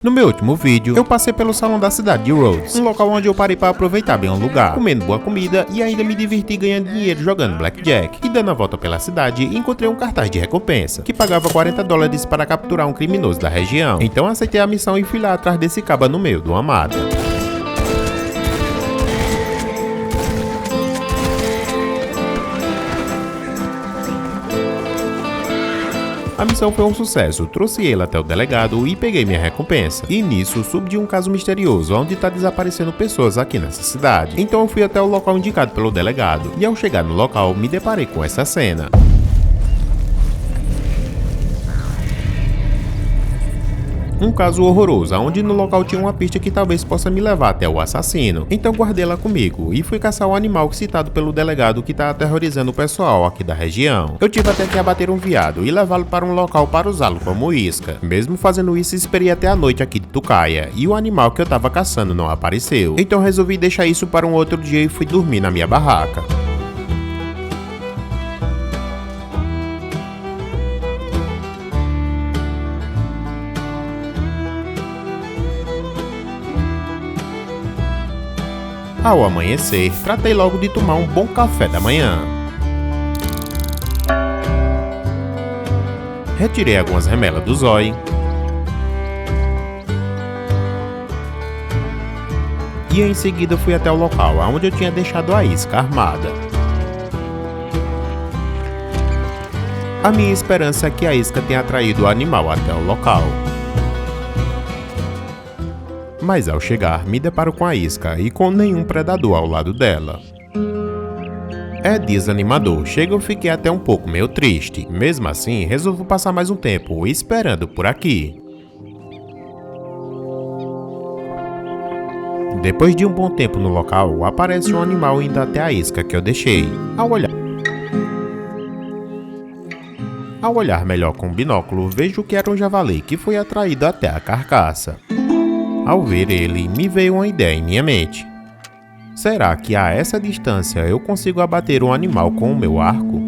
No meu último vídeo, eu passei pelo salão da cidade de Rhodes, um local onde eu parei para aproveitar bem o lugar, comendo boa comida e ainda me diverti ganhando dinheiro jogando blackjack. E dando a volta pela cidade, encontrei um cartaz de recompensa, que pagava $40 para capturar um criminoso da região. Então aceitei a missão e fui lá atrás desse caba no meio de uma mata. A missão foi um sucesso, trouxe ele até o delegado e peguei minha recompensa. E nisso surgiu um caso misterioso, onde tá desaparecendo pessoas aqui nessa cidade. Então eu fui até o local indicado pelo delegado, e ao chegar no local, me deparei com essa cena. Um caso horroroso, onde no local tinha uma pista que talvez possa me levar até o assassino. Então guardei ela comigo e fui caçar o animal citado pelo delegado que tá aterrorizando o pessoal aqui da região. Eu tive até que abater um veado e levá-lo para um local para usá-lo como isca. Mesmo fazendo isso, esperei até a noite aqui de Tucaia e o animal que eu tava caçando não apareceu. Então resolvi deixar isso para um outro dia e fui dormir na minha barraca. Ao amanhecer, tratei logo de tomar um bom café da manhã. Retirei algumas remelas do zóio. E em seguida fui até o local onde eu tinha deixado a isca armada. A minha esperança é que a isca tenha atraído o animal até o local. Mas ao chegar, me deparo com a isca e com nenhum predador ao lado dela. É desanimador, chega eu fiquei até um pouco meio triste. Mesmo assim, resolvo passar mais um tempo esperando por aqui. Depois de um bom tempo no local, aparece um animal indo até a isca que eu deixei. Ao olhar melhor com o binóculo, vejo que era um javali que foi atraído até a carcaça. Ao ver ele, me veio uma ideia em minha mente. Será que a essa distância eu consigo abater um animal com o meu arco?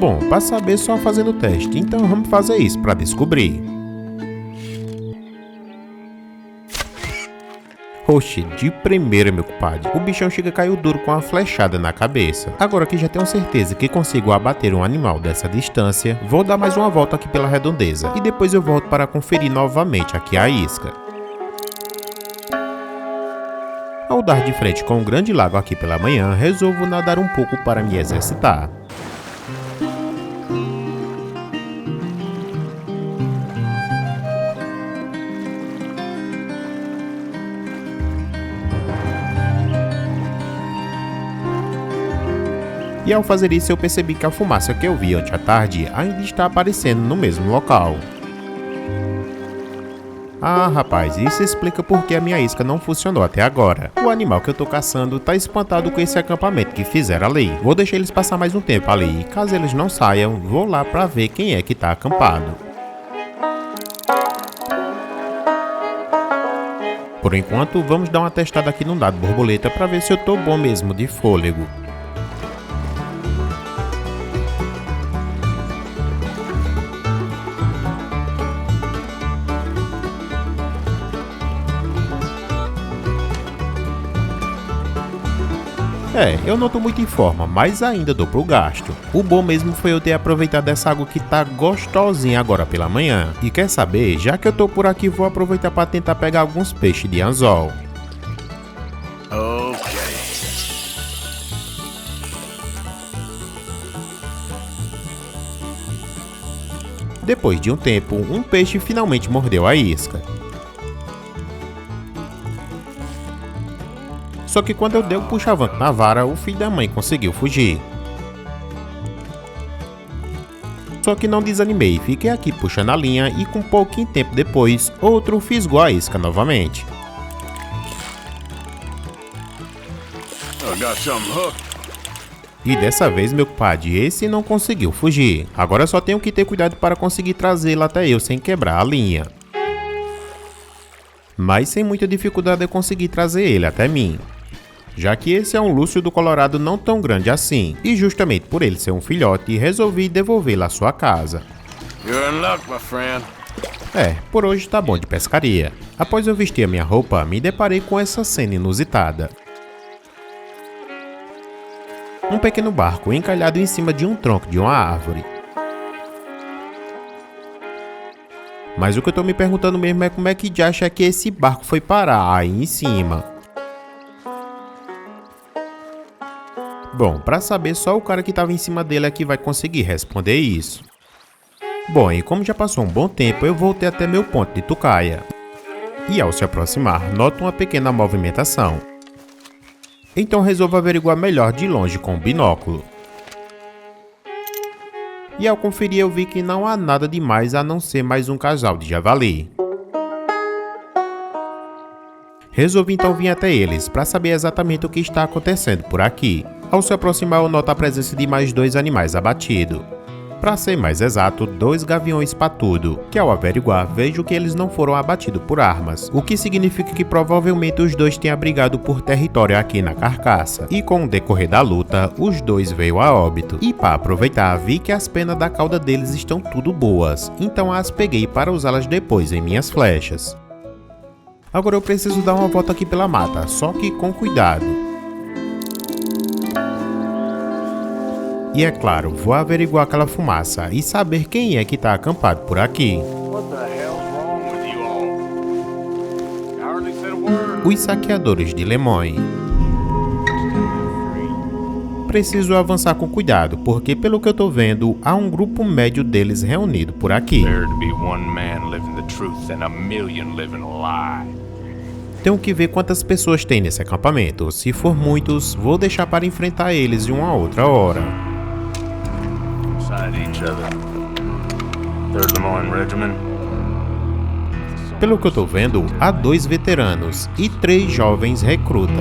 Bom, para saber só fazendo o teste, então vamos fazer isso para descobrir. Oxe, de primeira, meu compadre, o bichão chega a cair duro com uma flechada na cabeça. Agora que já tenho certeza que consigo abater um animal dessa distância, vou dar mais uma volta aqui pela redondeza e depois eu volto para conferir novamente aqui a isca. Ao dar de frente com um grande lago aqui pela manhã, resolvo nadar um pouco para me exercitar. E ao fazer isso eu percebi que a fumaça que eu vi ontem à tarde ainda está aparecendo no mesmo local. Ah, rapaz, isso explica por que a minha isca não funcionou até agora. O animal que eu tô caçando tá espantado com esse acampamento que fizeram ali. Vou deixar eles passar mais um tempo ali e caso eles não saiam, vou lá pra ver quem é que tá acampado. Por enquanto, vamos dar uma testada aqui no dado borboleta pra ver se eu tô bom mesmo de fôlego. Eu não tô muito em forma, mas ainda dou pro gasto. O bom mesmo foi eu ter aproveitado essa água que tá gostosinha agora pela manhã. E quer saber, já que eu tô por aqui, vou aproveitar para tentar pegar alguns peixes de anzol. Depois de um tempo, um peixe finalmente mordeu a isca. Só que quando eu dei o puxavanco na vara, o filho da mãe conseguiu fugir. Só que não desanimei, fiquei aqui puxando a linha e com pouquinho tempo depois, outro fisgou a isca novamente. E dessa vez, meu compadre, esse não conseguiu fugir. Agora só tenho que ter cuidado para conseguir trazê-lo até eu sem quebrar a linha. Mas sem muita dificuldade eu consegui trazer ele até mim. Já que esse é um lúcio do Colorado não tão grande assim, e justamente por ele ser um filhote, resolvi devolvê-lo à sua casa. You're in luck, my friend. Por hoje tá bom de pescaria. Após eu vestir a minha roupa, me deparei com essa cena inusitada. Um pequeno barco encalhado em cima de um tronco de uma árvore. Mas o que eu tô me perguntando mesmo é como é que de acha que esse barco foi parar aí em cima. Bom, pra saber, só o cara que tava em cima dele é que vai conseguir responder isso. Bom, e como já passou um bom tempo, eu voltei até meu ponto de tucaia. E ao se aproximar, noto uma pequena movimentação. Então resolvo averiguar melhor de longe com o binóculo. E ao conferir eu vi que não há nada demais a não ser mais um casal de javali. Resolvi então vir até eles para saber exatamente o que está acontecendo por aqui. Ao se aproximar eu noto a presença de mais 2 animais abatidos. Para ser mais exato, 2 gaviões patudo, que ao averiguar vejo que eles não foram abatidos por armas, o que significa que provavelmente os 2 tenham brigado por território aqui na carcaça, e com o decorrer da luta, os 2 veio a óbito. E para aproveitar, vi que as penas da cauda deles estão tudo boas, então as peguei para usá-las depois em minhas flechas. Agora eu preciso dar uma volta aqui pela mata, só que com cuidado. E é claro, vou averiguar aquela fumaça e saber quem é que tá acampado por aqui. Os saqueadores de Lemoyne. Preciso avançar com cuidado, porque pelo que eu tô vendo, há um grupo médio deles reunido por aqui. Tenho que ver quantas pessoas tem nesse acampamento. Se for muitos, vou deixar para enfrentar eles em uma outra hora. Pelo que eu tô vendo, há 2 veteranos e 3 jovens recrutas.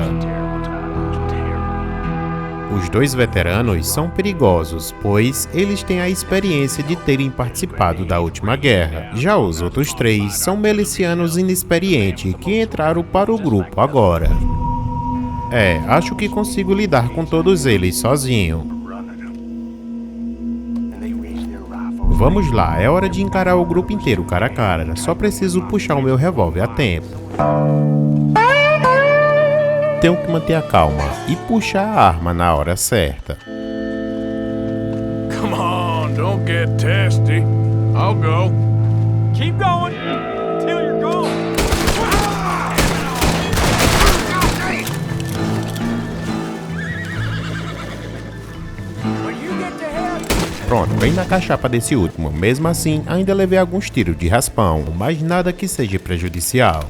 Os 2 veteranos são perigosos, pois eles têm a experiência de terem participado da última guerra. Já os outros 3 são milicianos inexperientes que entraram para o grupo agora. Acho que consigo lidar com todos eles sozinho. Vamos lá, é hora de encarar o grupo inteiro cara a cara, só preciso puxar o meu revólver a tempo. Tenho que manter a calma e puxar a arma na hora certa. Come on, don't get testy. I'll go. Keep going till you're gone. When you get to hell. Pronto, bem na cachapa desse último. Mesmo assim, ainda levei alguns tiros de raspão, mas nada que seja prejudicial.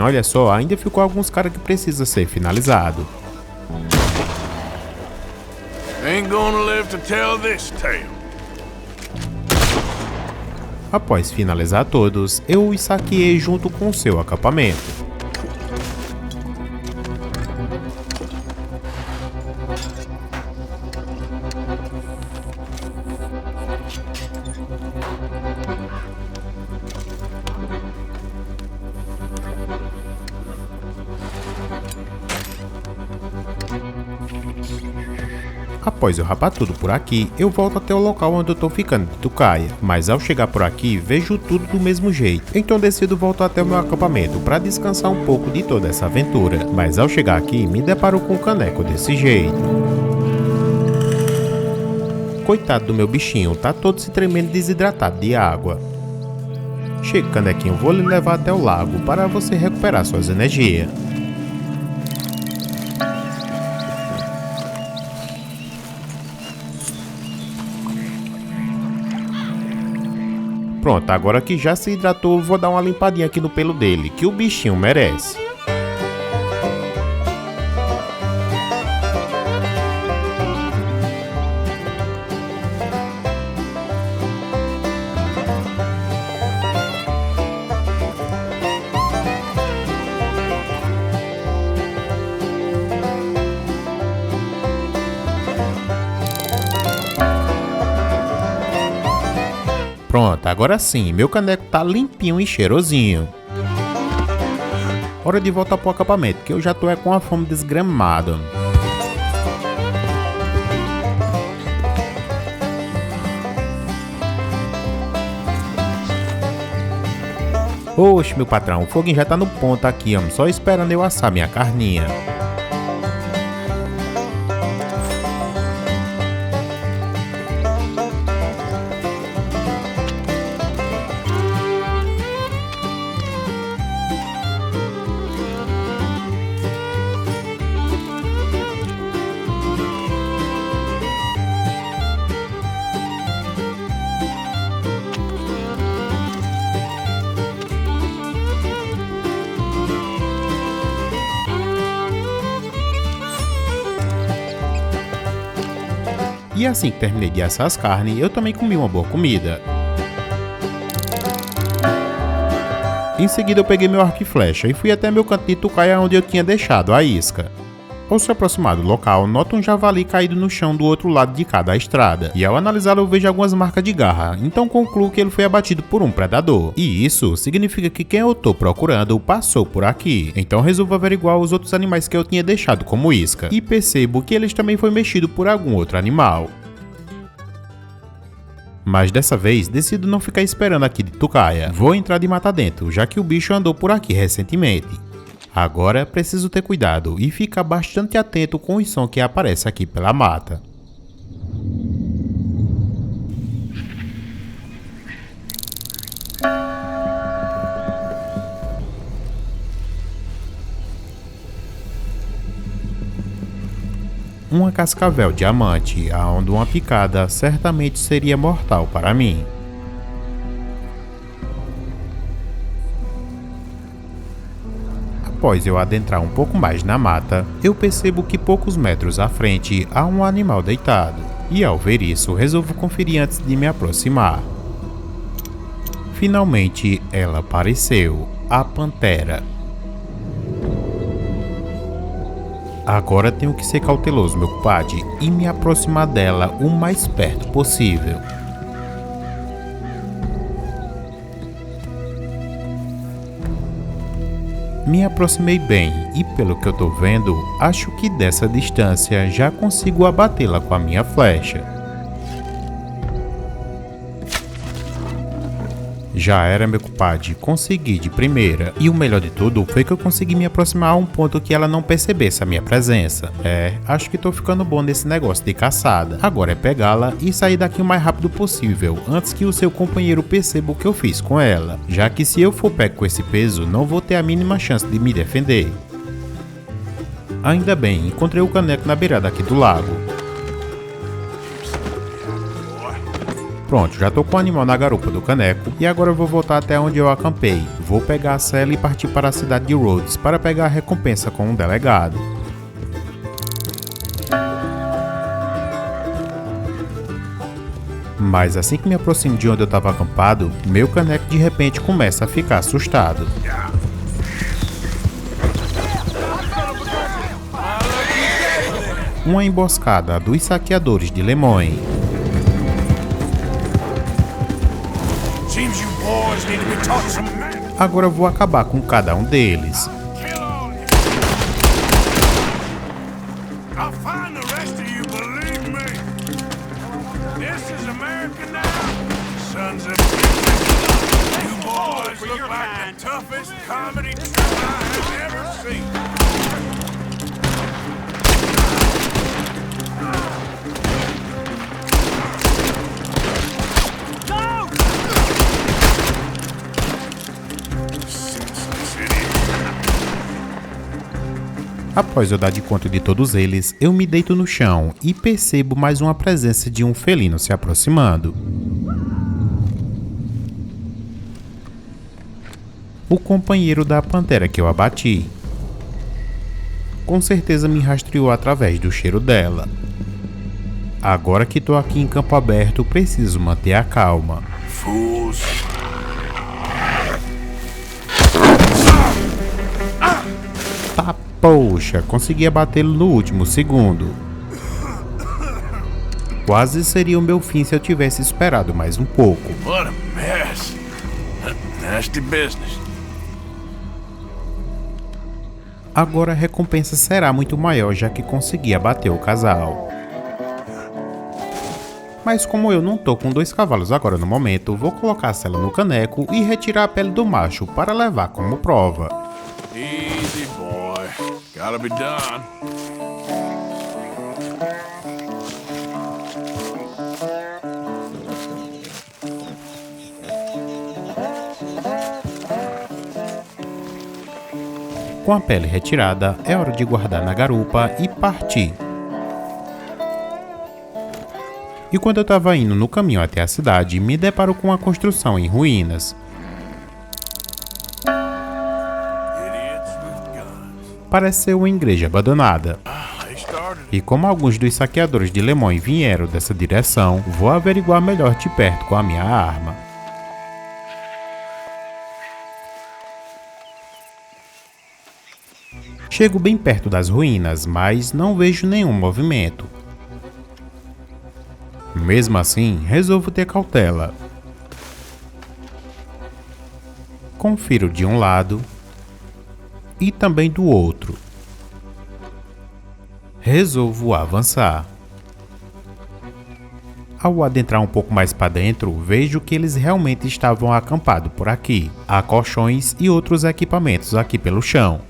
Olha só, ainda ficou alguns caras que precisa ser finalizado. Ain't gonna live to tell this tale. Após finalizar todos, eu os saqueei junto com o seu acampamento. Após eu rapar tudo por aqui, eu volto até o local onde eu tô ficando de tucaia. Mas ao chegar por aqui, vejo tudo do mesmo jeito. Então decido voltar até o meu acampamento para descansar um pouco de toda essa aventura. Mas ao chegar aqui, me deparo com um caneco desse jeito. Coitado do meu bichinho, tá todo se tremendo desidratado de água. Chega, canequinho, vou lhe levar até o lago para você recuperar suas energias. Pronto, agora que já se hidratou, vou dar uma limpadinha aqui no pelo dele, que o bichinho merece. Pronto, agora sim, meu caneco tá limpinho e cheirosinho. Hora de voltar pro acampamento, que eu já tô com a fome desgramada. Oxe, meu patrão, o foguinho já tá no ponto aqui, homem, só esperando eu assar minha carninha. E assim que terminei de assar as carnes, eu também comi uma boa comida. Em seguida eu peguei meu arco e flecha e fui até meu canto de tucaia onde eu tinha deixado a isca. Ao se aproximar do local, noto um javali caído no chão do outro lado de cada estrada, e ao analisá-lo eu vejo algumas marcas de garra, então concluo que ele foi abatido por um predador. E isso significa que quem eu tô procurando passou por aqui, então resolvo averiguar os outros animais que eu tinha deixado como isca, e percebo que eles também foi mexido por algum outro animal. Mas dessa vez decido não ficar esperando aqui de tucaia, vou entrar de mata dentro, já que o bicho andou por aqui recentemente. Agora preciso ter cuidado e ficar bastante atento com os sons que aparecem aqui pela mata. Uma cascavel diamante, aonde uma picada certamente seria mortal para mim. Após eu adentrar um pouco mais na mata, eu percebo que poucos metros à frente há um animal deitado, e ao ver isso resolvo conferir antes de me aproximar. Finalmente ela apareceu, a pantera. Agora tenho que ser cauteloso, meu compadre, e me aproximar dela o mais perto possível. Me aproximei bem e, pelo que eu tô vendo, acho que dessa distância já consigo abatê-la com a minha flecha. Já era, meu compadre, consegui de primeira. E o melhor de tudo foi que eu consegui me aproximar a um ponto que ela não percebesse a minha presença. Acho que tô ficando bom nesse negócio de caçada. Agora é pegá-la e sair daqui o mais rápido possível, antes que o seu companheiro perceba o que eu fiz com ela. Já que se eu for pego com esse peso, não vou ter a mínima chance de me defender. Ainda bem, encontrei o caneco na beirada aqui do lago. Pronto, já tô com o animal na garupa do caneco e agora eu vou voltar até onde eu acampei. Vou pegar a cela e partir para a cidade de Rhodes para pegar a recompensa com um delegado. Mas assim que me aproximo de onde eu estava acampado, meu caneco de repente começa a ficar assustado. Uma emboscada dos saqueadores de Lemoyne. Agora eu vou acabar com cada um deles. Após eu dar de conta de todos eles, eu me deito no chão e percebo mais uma presença de um felino se aproximando. O companheiro da pantera que eu abati. Com certeza me rastreou através do cheiro dela. Agora que tô aqui em campo aberto, preciso manter a calma. Fools. Tá, poxa, consegui abatê-lo no último segundo. Quase seria o meu fim se eu tivesse esperado mais um pouco. What a mess. Nasty business. Agora a recompensa será muito maior, já que consegui abater o casal. Mas como eu não tô com 2 cavalos agora no momento, vou colocar a sela no caneco e retirar a pele do macho para levar como prova. Easy, boy. Gotta be done. Com a pele retirada, é hora de guardar na garupa e partir. E quando eu estava indo no caminho até a cidade, me deparo com uma construção em ruínas. Idiots with guns. Parece ser uma igreja abandonada. They started. E como alguns dos saqueadores de Le Mans vieram dessa direção, vou averiguar melhor de perto com a minha arma. Chego bem perto das ruínas, mas não vejo nenhum movimento. Mesmo assim, resolvo ter cautela. Confiro de um lado e também do outro. Resolvo avançar. Ao adentrar um pouco mais para dentro, vejo que eles realmente estavam acampados por aqui. Há colchões e outros equipamentos aqui pelo chão.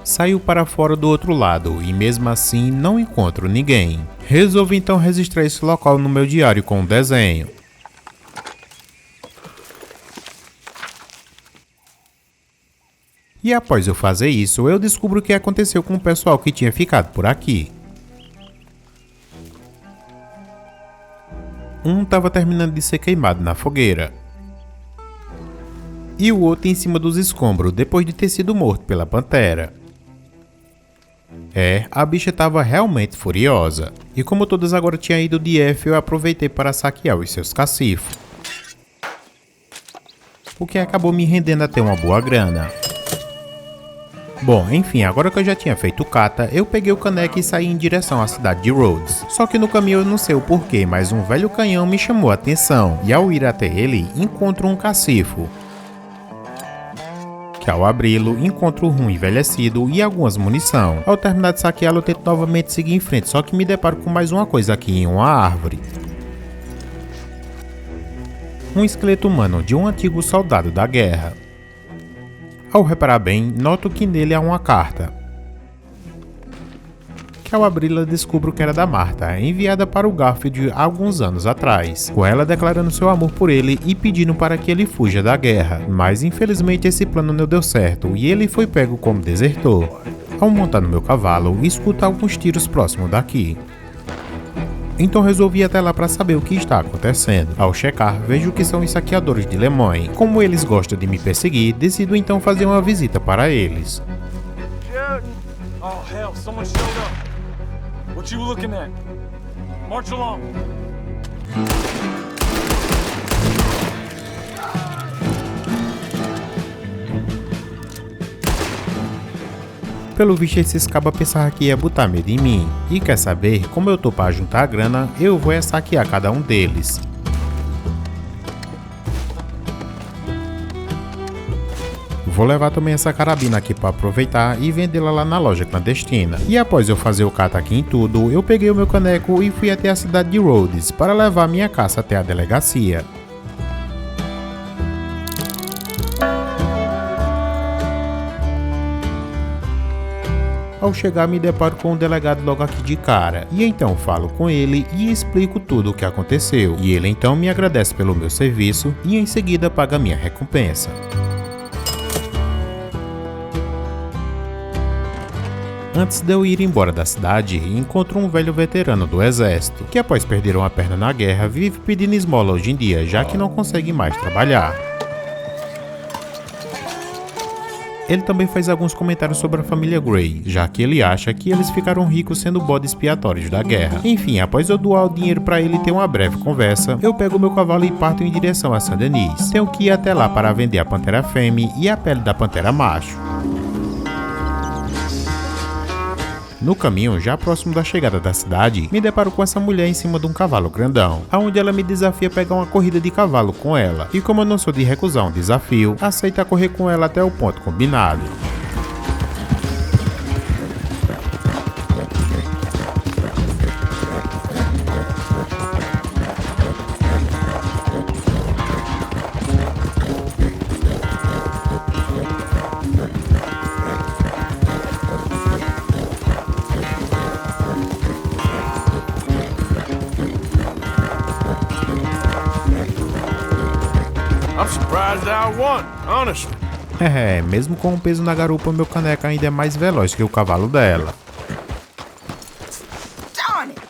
Saio para fora do outro lado e mesmo assim não encontro ninguém. Resolvo então registrar esse local no meu diário com um desenho. E após eu fazer isso, eu descubro o que aconteceu com o pessoal que tinha ficado por aqui. Um estava terminando de ser queimado na fogueira. E o outro em cima dos escombros depois de ter sido morto pela pantera. A bicha estava realmente furiosa. E como todas agora tinham ido de F, eu aproveitei para saquear os seus cacifos. O que acabou me rendendo até uma boa grana. Bom, enfim, agora que eu já tinha feito cata, eu peguei o caneco e saí em direção à cidade de Rhodes. Só que no caminho eu não sei o porquê, mas um velho canhão me chamou a atenção. E ao ir até ele, encontro um cacifo. Que ao abri-lo, encontro rum envelhecido e algumas munição. Ao terminar de saqueá-lo, eu tento novamente seguir em frente, só que me deparo com mais uma coisa aqui em uma árvore. Um esqueleto humano de um antigo soldado da guerra. Ao reparar bem, noto que nele há uma carta. Que ao abri-la descubro que era da Marta, enviada para o Garfield há alguns anos atrás, com ela declarando seu amor por ele e pedindo para que ele fuja da guerra, mas infelizmente esse plano não deu certo e ele foi pego como desertor. Ao montar no meu cavalo, escuto alguns tiros próximo daqui. Então resolvi ir até lá para saber o que está acontecendo. Ao checar, vejo que são os saqueadores de Le Mans. Como eles gostam de me perseguir, decido então fazer uma visita para eles. Oh, hell, someone showed up. What you looking at? March along. Pelo visto, esses cabas pensavam que ia botar medo em mim. E quer saber, como eu tô para juntar a grana, eu vou saquear cada um deles. Vou levar também essa carabina aqui para aproveitar e vendê-la lá na loja clandestina. E após eu fazer o cata aqui em tudo, eu peguei o meu caneco e fui até a cidade de Rhodes para levar minha caça até a delegacia. Ao chegar, me deparo com o delegado logo aqui de cara, e então falo com ele e explico tudo o que aconteceu, e ele então me agradece pelo meu serviço e em seguida paga minha recompensa. Antes de eu ir embora da cidade, encontro um velho veterano do exército, que após perder uma perna na guerra, vive pedindo esmola hoje em dia, já que não consegue mais trabalhar. Ele também faz alguns comentários sobre a família Grey, já que ele acha que eles ficaram ricos sendo bodes expiatórios da guerra. Enfim, após eu doar o dinheiro para ele ter uma breve conversa, eu pego meu cavalo e parto em direção a Saint-Denis. Tenho que ir até lá para vender a pantera fêmea e a pele da pantera macho. No caminho, já próximo da chegada da cidade, me deparo com essa mulher em cima de um cavalo grandão, aonde ela me desafia a pegar uma corrida de cavalo com ela, e como eu não sou de recusar um desafio, aceita correr com ela até o ponto combinado. I'm surprised I won, honestly. Mesmo com o peso na garupa, meu caneco ainda é mais veloz que o cavalo dela. Darn it!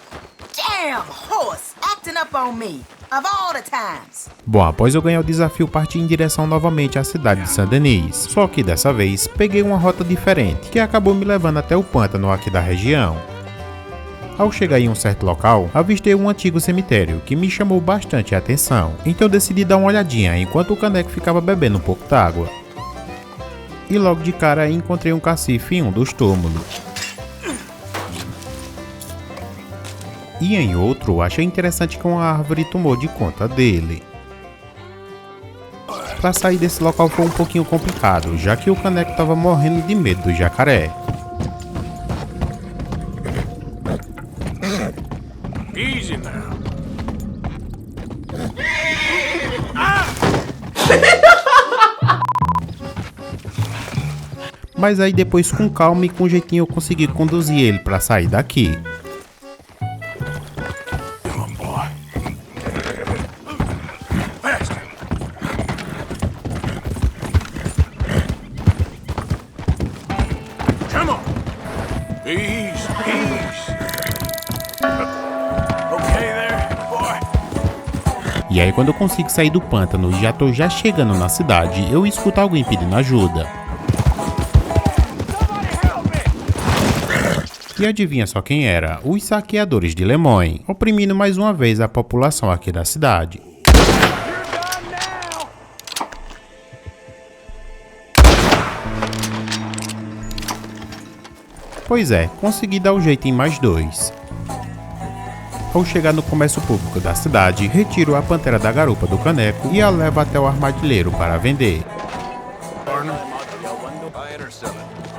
Damn horse acting up on me, of all the times. Bom, após eu ganhar o desafio, parti em direção novamente à cidade de Saint-Denis. Só que dessa vez, peguei uma rota diferente, que acabou me levando até o pântano aqui da região. Ao chegar em um certo local, avistei um antigo cemitério, que me chamou bastante a atenção. Então decidi dar uma olhadinha, enquanto o caneco ficava bebendo um pouco d'água. E logo de cara encontrei um cacife em um dos túmulos. E em outro, achei interessante que uma árvore tomou de conta dele. Para sair desse local foi um pouquinho complicado, já que o caneco estava morrendo de medo do jacaré. Easy now. Mas aí depois com calma e com jeitinho eu consegui conduzir ele para sair daqui. Come on, boy. Faster. Come on. Easy, easy. Okay there, boy. E aí quando eu consigo sair do pântano e já tô chegando na cidade, eu escuto alguém pedindo ajuda. E adivinha só quem era? Os saqueadores de Le Moyne, oprimindo mais uma vez a população aqui da cidade. Pois é, consegui dar o jeito em mais 2. Ao chegar no comércio público da cidade, retiro a pantera da garupa do caneco e a levo até o armadilheiro para vender.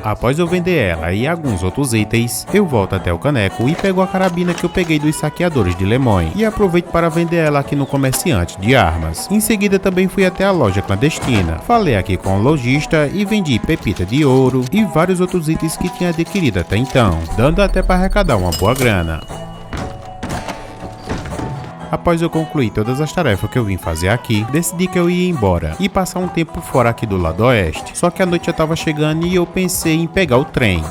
Após eu vender ela e alguns outros itens, eu volto até o caneco e pego a carabina que eu peguei dos saqueadores de Le Moyne e aproveito para vender ela aqui no comerciante de armas. Em seguida também fui até a loja clandestina, falei aqui com o lojista e vendi pepita de ouro e vários outros itens que tinha adquirido até então, dando até para arrecadar uma boa grana. Após eu concluir todas as tarefas que eu vim fazer aqui, decidi que eu ia embora e passar um tempo fora aqui do lado oeste. Só que a noite já estava chegando e eu pensei em pegar o trem.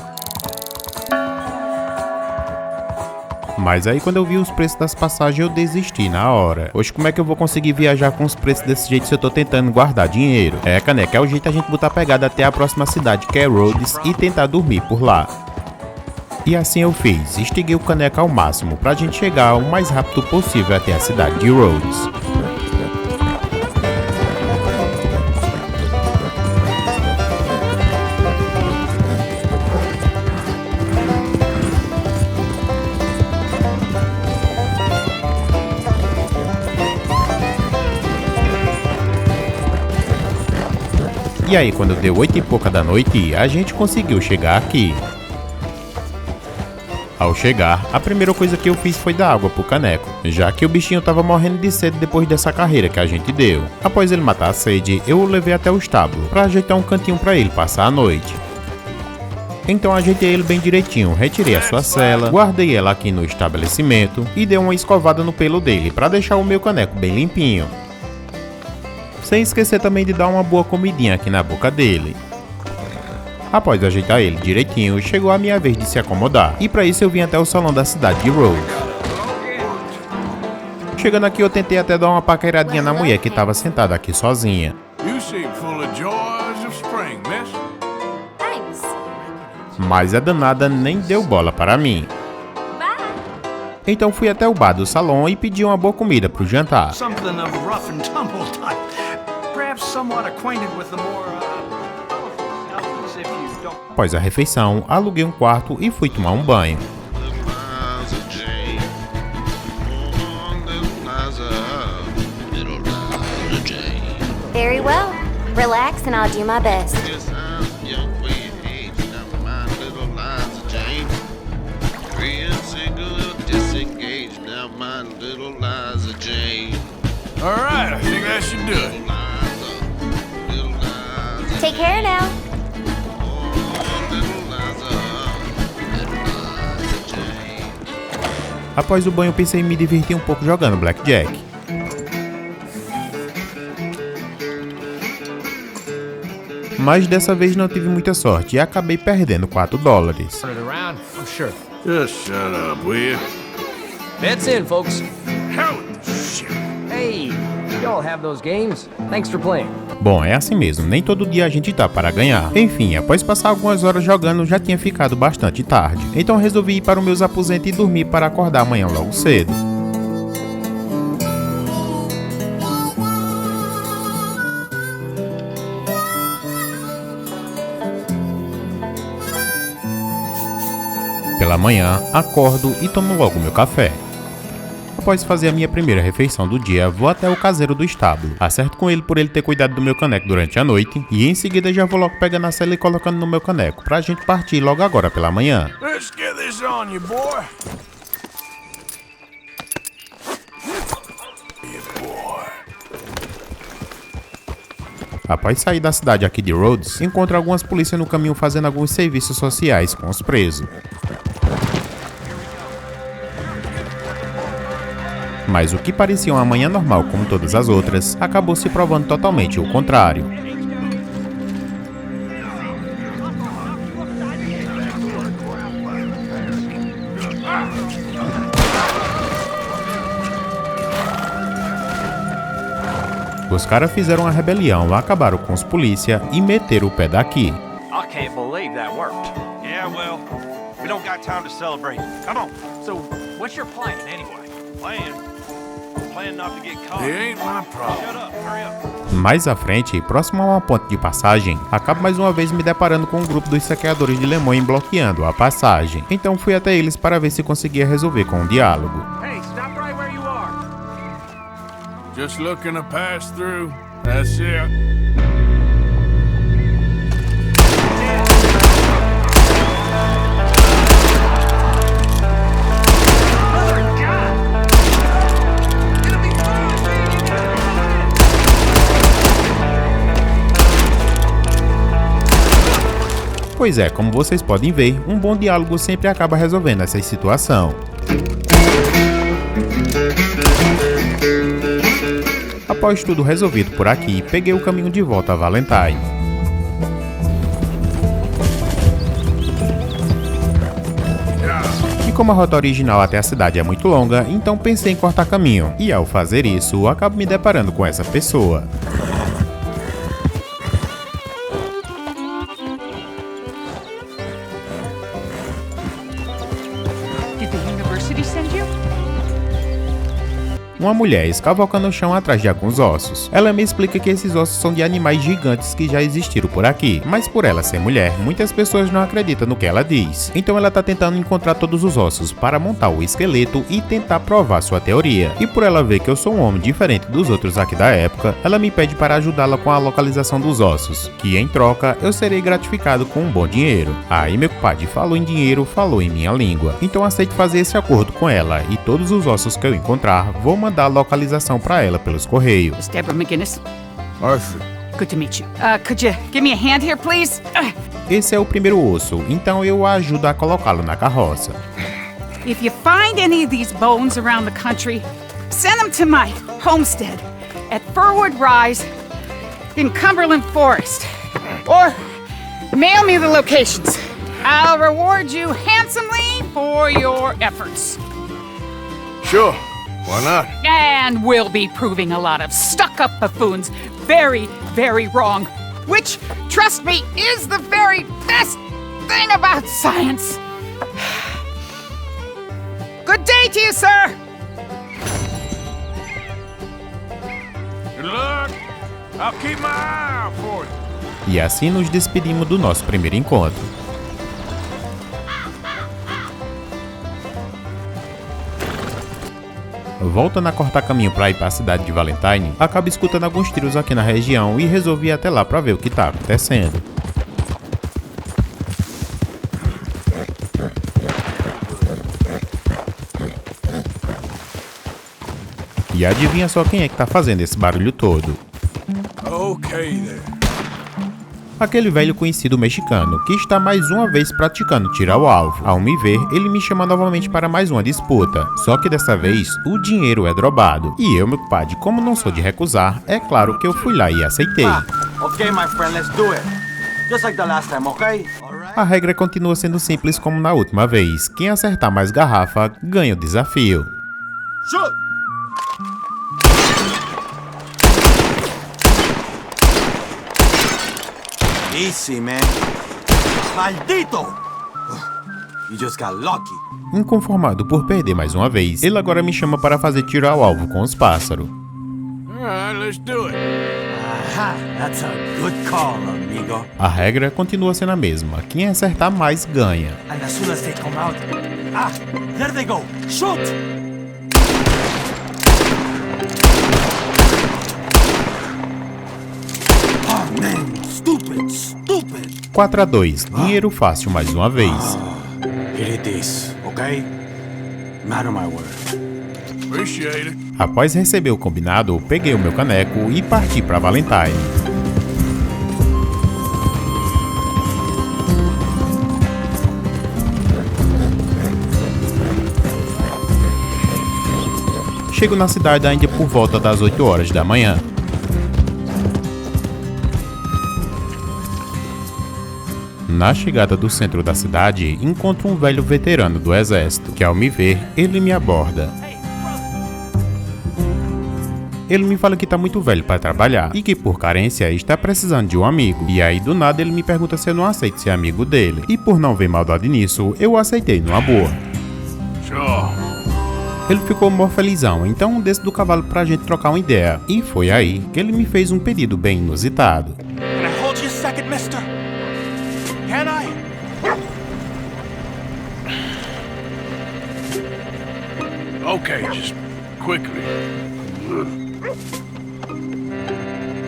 Mas aí quando eu vi os preços das passagens eu desisti na hora. Hoje como é que eu vou conseguir viajar com os preços desse jeito se eu tô tentando guardar dinheiro? Caneca, é o jeito a gente botar pegada até a próxima cidade que é Rhodes e tentar dormir por lá. E assim eu fiz, estiguei o caneco ao máximo pra gente chegar o mais rápido possível até a cidade de Rhodes. E aí quando deu 8 e pouca da noite, a gente conseguiu chegar aqui. Ao chegar, a primeira coisa que eu fiz foi dar água pro caneco, já que o bichinho tava morrendo de sede depois dessa carreira que a gente deu. Após ele matar a sede, eu o levei até o estábulo, pra ajeitar um cantinho pra ele passar a noite. Então ajeitei ele bem direitinho, retirei a sua sela, guardei ela aqui no estabelecimento e dei uma escovada no pelo dele, pra deixar o meu caneco bem limpinho. Sem esquecer também de dar uma boa comidinha aqui na boca dele. Após ajeitar ele direitinho, chegou a minha vez de se acomodar, e para isso eu vim até o salão da cidade de Rhodes. Chegando aqui eu tentei até dar uma paqueradinha na mulher que estava sentada aqui sozinha. You seem full of joys of spring, miss. Thanks. Mas a danada nem deu bola para mim. Bye. Então fui até o bar do salão e pedi uma boa comida pro jantar. Something of rough and tumble type. Perhaps somewhat acquainted with the more elements if you don't. Após a refeição, aluguei um quarto e fui tomar um banho. Very well. Relax and I'll do my best. All right, I think that should do it. Take care now. Após o banho, pensei em me divertir um pouco jogando Blackjack. mas dessa vez não tive muita sorte e acabei perdendo $4. Just shut up, will you? That's in, folks. Hell with this shit. Hey, y'all have those games? Thanks for playing. Bom, é assim mesmo, nem todo dia a gente tá para ganhar. Enfim, após passar algumas horas jogando, já tinha ficado bastante tarde. Então resolvi ir para os meus aposentos e dormir para acordar amanhã logo cedo. Pela manhã, acordo e tomo logo meu café. Após fazer a minha primeira refeição do dia, vou até o caseiro do estábulo. Acerto com ele por ele ter cuidado do meu caneco durante a noite e em seguida já vou logo pegando a cela e colocando no meu caneco pra gente partir logo agora pela manhã. Let's get this on you, boy. Após sair da cidade aqui de Rhodes, encontro algumas polícias no caminho fazendo alguns serviços sociais com os presos. Mas o que parecia uma manhã normal como todas as outras, acabou se provando totalmente o contrário. Os caras fizeram uma rebelião, acabaram com os polícia e meteram o pé daqui. I can't believe that worked. Yeah, well, we don't got time to celebrate. Come on. So, what's your plan anyway? Plan not to get caught. It ain't my problem. Shut up, hurry up. Mais à frente, próximo a uma ponte de passagem, acabo mais uma vez me deparando com um grupo dos saqueadores de Lemoyne bloqueando a passagem. Então fui até eles para ver se conseguia resolver com um diálogo. Hey, stop right where you are. Just looking to pass through. That's it. Pois é, como vocês podem ver, um bom diálogo sempre acaba resolvendo essa situação. Após tudo resolvido por aqui, peguei o caminho de volta a Valentine. E como a rota original até a cidade é muito longa, então pensei em cortar caminho. E ao fazer isso, acabo me deparando com essa pessoa. Did the university send you? Uma mulher escavoca no chão atrás de alguns ossos. Ela me explica que esses ossos são de animais gigantes que já existiram por aqui, mas por ela ser mulher, muitas pessoas não acreditam no que ela diz. Então ela tá tentando encontrar todos os ossos para montar o esqueleto e tentar provar sua teoria. E por ela ver que eu sou um homem diferente dos outros aqui da época, ela me pede para ajudá-la com a localização dos ossos, que em troca eu serei gratificado com um bom dinheiro. Aí meu compadre falou em dinheiro, falou em minha língua. Então aceito fazer esse acordo com ela e todos os ossos que eu encontrar, vou mandar a localização para ela pelos correios. It's Deborah McGinnis. Arthur. Good to meet you. Could you give me a hand here, please? Esse é o primeiro osso, então eu a ajudo a colocá-lo na carroça. If you find any of these bones around the country, send them to my homestead at Furwood Rise in Cumberland Forest. Or mail me the locations. I'll reward you handsomely for your efforts. Sure. Why not? And we'll be proving a lot of stuck-up buffoons very, very wrong. Which, trust me, is the very best thing about science. Good day to you, sir! Good luck. I'll keep my eye out for you. E assim nos despedimos do nosso primeiro encontro. Voltando a cortar caminho para ir para a cidade de Valentine, acabo escutando alguns tiros aqui na região e resolvi ir até lá para ver o que tá acontecendo. E adivinha só quem é que tá fazendo esse barulho todo? Okay then. Aquele velho conhecido mexicano, que está mais uma vez praticando tiro ao alvo. Ao me ver, ele me chama novamente para mais uma disputa, só que dessa vez, o dinheiro é drobado. E eu, meu compadre, como não sou de recusar, é claro que eu fui lá e aceitei. Okay, my friend, let's do it. Just like the last time, okay? A regra continua sendo simples como na última vez. Quem acertar mais garrafa ganha o desafio. Shoot! Easy, man. Maldito! You just got lucky. Inconformado por perder mais uma vez, ele agora me chama para fazer tiro ao alvo com os pássaros. Alright, let's do it. Aha, that's a good call, amigo. A regra continua sendo a mesma. Quem acertar mais ganha. And as soon as they come out, there they go. Shoot! Oh, man, stupid. 4-2, dinheiro fácil mais uma vez. Here it is, okay? Matter my word. Appreciate it. Após receber o combinado, peguei o meu caneco e parti para Valentine. Chego na cidade ainda por volta das 8 horas da manhã. Na chegada do centro da cidade, encontro um velho veterano do exército, que ao me ver, ele me aborda. Ele me fala que tá muito velho para trabalhar e que por carência está precisando de um amigo. E aí do nada ele me pergunta se eu não aceito ser amigo dele. E por não ver maldade nisso, eu aceitei numa boa. Sure. Ele ficou mó felizão, então desço do cavalo pra gente trocar uma ideia. E foi aí que ele me fez um pedido bem inusitado. Can I hold you a second, mister? Can I? Okay, just quickly.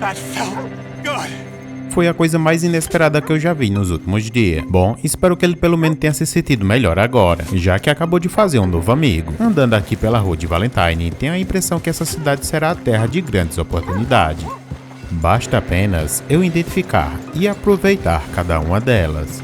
That felt good. Foi a coisa mais inesperada que eu já vi nos últimos dias. Bom, espero que ele pelo menos tenha se sentido melhor agora, já que acabou de fazer um novo amigo. Andando aqui pela rua de Valentine, tenho a impressão que essa cidade será a terra de grandes oportunidades. Basta apenas eu identificar e aproveitar cada uma delas.